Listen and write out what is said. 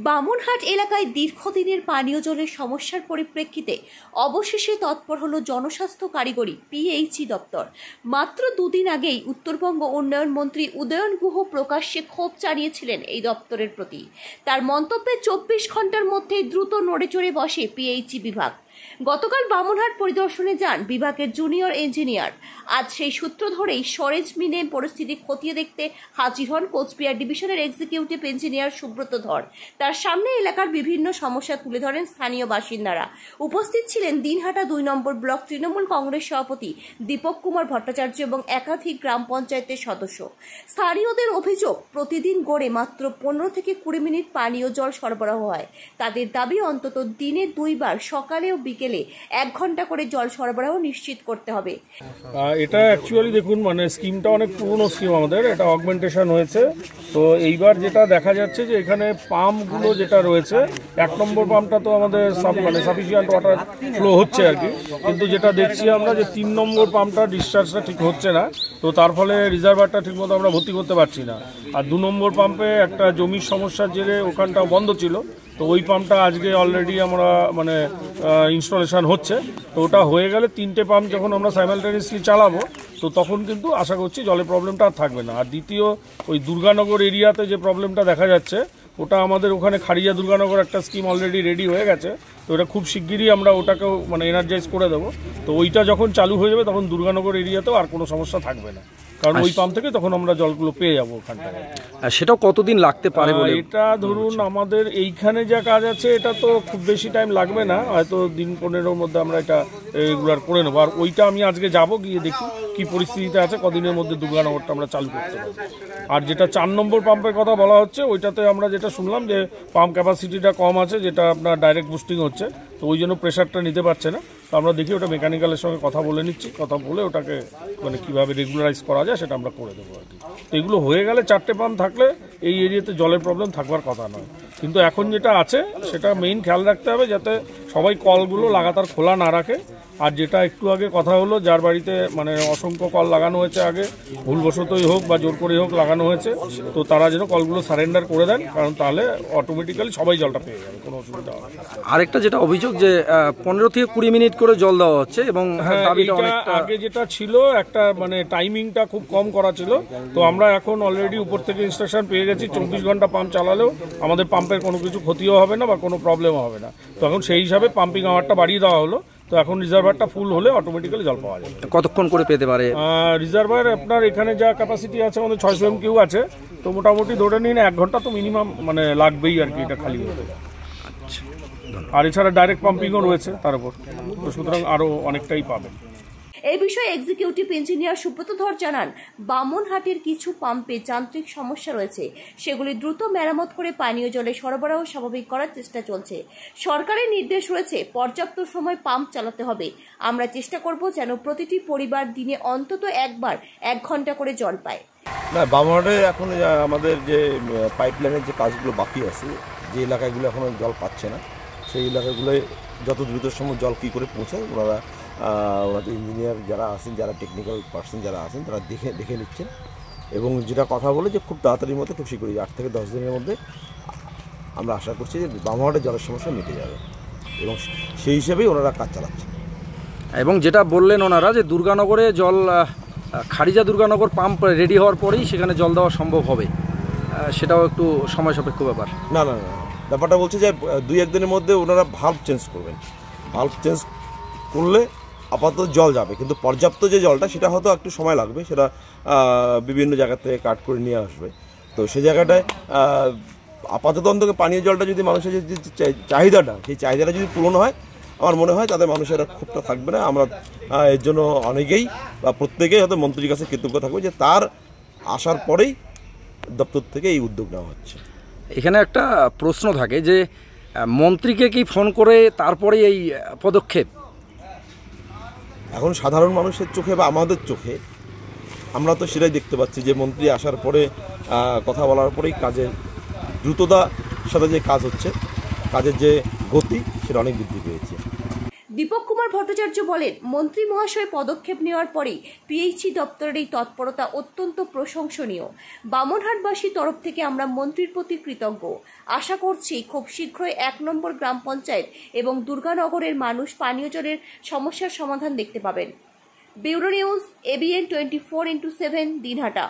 বামুনহাট এলাকায় দীর্ঘদিনের পানীয় জলের সমস্যার পরিপ্রেক্ষিতে অবশেষে তৎপর হলো জনস্বাস্থ্য কারিগরি পিএইচই দপ্তর। মাত্র দুদিন আগেই উত্তরবঙ্গ উন্নয়ন মন্ত্রী উদয়ন গুহ প্রকাশ্যে ক্ষোভ জানিয়েছিলেন এই দপ্তরের প্রতি। তার মন্তব্যে 24 ঘন্টার মধ্যেই দ্রুত নড়ে চড়ে বসে পিএইচই বিভাগ। গতকাল বামুনহাট পরিদর্শনে যান বিভাগের জুনিয়র ইঞ্জিনিয়ার। আজ সেই সূত্র ধরেই সরেজমিনে পরিস্থিতি খতিয়ে দেখতে হাজির হন কোচবিহার ডিভিশনের এক্সিকিউটিভ ইঞ্জিনিয়ার সুব্রত ধর। তার সামনে এলাকার বিভিন্ন সমস্যা তুলে ধরেন স্থানীয় বাসিন্দারা। উপস্থিত ছিলেন দিনহাটা 2 নম্বর ব্লক তৃণমূল কংগ্রেস সভাপতি দীপক কুমার ভট্টাচার্য এবং একাধিক গ্রাম পঞ্চায়েতের সদস্য। স্থানীয়দের অভিযোগ, প্রতিদিন গড়ে মাত্র 15 থেকে 20 মিনিট পানীয় জল সরবরাহ হয়। তাদের দাবি অন্তত দিনে 2 বার সকালে ও বিকেলে 1 ঘন্টা করে জল সরবরাহ নিশ্চিত করতে হবে। এটা অ্যাকচুয়ালি দেখুন, মানে স্কিমটা অনেক পুরনো স্কিম, আমাদের এটা অগমেন্টেশন হয়েছে। তো এইবার যেটা দেখা যাচ্ছে যে এখানে পাম্পগুলো যেটা রয়েছে, 1 নম্বর পাম্পটা তো আমাদের সাফিসিয়েন্ট ওয়াটার ফ্লো হচ্ছে আর কি, কিন্তু যেটা দেখছি আমরা যে 3 নম্বর পাম্পটা ডিসচার্জটা ঠিক হচ্ছে না, তো তার ফলে রিজার্ভারটা ঠিকমতো আমরা ভর্তি করতে পারছি না। আর 2 নম্বর পাম্পে একটা জমির সমস্যার জেরে ওখানটা বন্ধ ছিল, তো ওই পাম্পটা আজকে অলরেডি আমরা ইনস্টলেশন হচ্ছে। তো ওটা হয়ে গেলে 3টে পাম্প যখন আমরা সাইমালটেনিয়াসলি চালাবো, তো তখন কিন্তু আশা করছি জলের প্রবলেমটা আর থাকবে না। আর দ্বিতীয়, ওই দুর্গানগর এরিয়াতে যে প্রবলেমটা দেখা যাচ্ছে, ওটা আমাদের ওখানে খারিয়া দুর্গানগর একটা স্কিম অলরেডি রেডি হয়ে গেছে। তো এটা খুব শিগগিরই আমরা ওটাকেও এনার্জাইজ করে দেবো। তো ওইটা যখন চালু হয়ে যাবে তখন দুর্গানগর এরিয়াতেও আর কোনো সমস্যা থাকবে না, কারণ ওই পাম্প থেকে তখন আমরা জলগুলো পেয়ে যাবো ওখানটায়। সেটাও কতদিন লাগতে পারে বলে? এটা ধরুন আমাদের এইখানে যা কাজ আছে, এটা তো খুব বেশি টাইম লাগবে না, হয়তো দিন 15-র মধ্যে আমরা এটা রেগুলার করে নেবো। আর ওইটা আমি আজকে যাব, গিয়ে দেখি কি পরিস্থিতিতে আছে, কদিনের মধ্যে দুর্গানগরটা আমরা চালু করতে পারবো। আর যেটা 4 নম্বর পাম্পের কথা বলা হচ্ছে, ওইটাতে আমরা যেটা শুনলাম যে পাম্প ক্যাপাসিটিটা কম আছে, যেটা আপনার ডাইরেক্ট বুস্টিং হচ্ছে, তো ওই জন্য প্রেশারটা নিতে পারছে না। তো আমরা দেখি ওটা মেকানিক্যালের সঙ্গে কথা বলে নিচ্ছি, কথা বলে ওটাকে কীভাবে রেগুলারাইজ করা যায় সেটা আমরা করে দেবো আর কি। তো এগুলো হয়ে গেলে 4টে পাম্প থাকলে এই এরিয়াতে জলের প্রবলেম থাকবার কথা নয়। কিন্তু এখন যেটা আছে সেটা মেইন খেয়াল রাখতে হবে যাতে সবাই কলগুলো লাগাতার খোলা না রাখে। আর যেটা একটু আগে কথা হলো, যার বাড়িতে অসংখ্য কল লাগানো হয়েছে আগে, ভুলবশতই হোক বা জোর করে হোক লাগানো হয়েছে, তো তারা যেন কলগুলো সারেন্ডার করে দেন, কারণ তাহলে অটোমেটিক্যালি সবাই জলটা পেয়ে যাবে, কোনো অসুবিধা হবে না। আরেকটা যেটা অভিযোগ যে 15 থেকে 20 মিনিট করে জল দেওয়া হচ্ছে, এবং আগে যেটা ছিল একটা টাইমিংটা খুব কম করা ছিল। তো আমরা এখন অলরেডি উপর থেকে ইনস্ট্রাকশন পেয়ে গেছি, 24 ঘন্টা পাম্প চালালেও আমাদের পাম্পের কোনো কিছু ক্ষতিও হবে না বা কোনো প্রবলেমও হবে না। তো এখন সেই হিসাবে পাম্পিং আওয়ারটা বাড়িয়ে দেওয়া হলো। তো এখন রিজার্ভারটা ফুল হলে অটোমেটিক্যালি জল পাওয়া যাবে। কতক্ষণ করে পেতে পারে রিজার্ভার? আপনার এখানে যা ক্যাপাসিটি আছে আমাদের 600 MQ আছে, তো মোটামুটি ধরে নিন 1 ঘন্টা তো মিনিমাম লাগবেই আর কি এটা খালি হতে। আর এছাড়া ডাইরেক্ট পাম্পিংও রয়েছে তার উপর, তো সুতরাং আরও অনেকটাই পাবেন। এই বিষয়ে এক্সিকিউটিভ ইঞ্জিনিয়ার সুব্রত ধর জানান, বামুনহাটের কিছু পাম্পে যান্ত্রিক সমস্যা রয়েছে, সেগুলি দ্রুত মেরামত করে পানীয় জলের সরবরাহ স্বাভাবিক করার চেষ্টা চলছে। সরকারের নির্দেশ রয়েছে পর্যাপ্ত সময় পাম্প চালাতে হবে। আমরা চেষ্টা করব যেন প্রতিটি পরিবার দিনে অন্তত একবার 1 ঘন্টা করে জল পায়। না, বামুনহাটে এখন আমাদের যে পাইপলাইনের যে কাজগুলো বাকি আছে, যে এলাকাগুলো এখনও জল পাচ্ছে না, সেই এলাকাগুলোয় যত দ্রুত সময় জল কী করে পৌঁছায় ওনাদের ইঞ্জিনিয়ার যারা আছেন, যারা টেকনিক্যাল পার্সন যারা আছেন, তারা দেখে নিচ্ছেন। এবং যেটা কথা বলে যে খুব তাড়াতাড়ির মধ্যে, খুব শীঘ্রই 8 থেকে 10 দিনের মধ্যে আমরা আশা করছি যে বামুনহাটের জলের সমস্যা মিটে যাবে, এবং সেই হিসেবেই ওনারা কাজ চালাচ্ছেন। এবং যেটা বললেন ওনারা যে দুর্গানগরে জল, খারিজা দুর্গানগর পাম্প রেডি হওয়ার পরেই সেখানে জল দেওয়া সম্ভব হবে, সেটাও একটু সময় সাপেক্ষ ব্যাপার। না, ব্যাপারটা বলছে যে 2-1 দিনের মধ্যে ওনারা ভাল্ব চেঞ্জ করবেন। ভাল্ব চেঞ্জ করলে আপাতত জল যাবে, কিন্তু পর্যাপ্ত যে জলটা সেটা হয়তো একটু সময় লাগবে, সেটা বিভিন্ন জায়গা থেকে কাট করে নিয়ে আসবে। তো সেই জায়গাটায় আপাতত অন্তত পানীয় জলটা যদি মানুষের যে চাহিদাটা, সেই চাহিদাটা যদি পূরণ হয়, আমার মনে হয় তাদের মানুষের ক্ষোভটা থাকবে না। আমরা এর জন্য অনেকেই বা প্রত্যেকেই হয়তো মন্ত্রীর কাছে কৃতজ্ঞ থাকবে যে তার আসার পরেই দপ্তর থেকে এই উদ্যোগ নেওয়া হচ্ছে। এখানে একটা প্রশ্ন থাকে যে মন্ত্রীকে কি ফোন করে তারপরে এই পদক্ষেপ? এখন সাধারণ মানুষের চোখে বা আমাদের চোখে আমরা তো সেটাই দেখতে পাচ্ছি যে মন্ত্রী আসার পরে কথা বলার পরেই কাজের দ্রুততার সাথে যে কাজ হচ্ছে, কাজের যে গতি, সেটা অনেক বৃদ্ধি পেয়েছে। দীপক কুমার ভট্টাচার্য বলেন, মন্ত্রী মহাশয় পদক্ষেপ নেওয়ার পরেই পিএইচই দপ্তরের এই তৎপরতা অত্যন্ত প্রশংসনীয়। বামনহাটবাসীর তরফ থেকে আমরা মন্ত্রীর প্রতি কৃতজ্ঞ। আশা করছি খুব শীঘ্রই 1 নম্বর গ্রাম পঞ্চায়েত এবং দুর্গানগরের মানুষ পানীয় জলের সমস্যার সমাধান দেখতে পাবেন। Bureau news, ABN 24/7, Dinhata.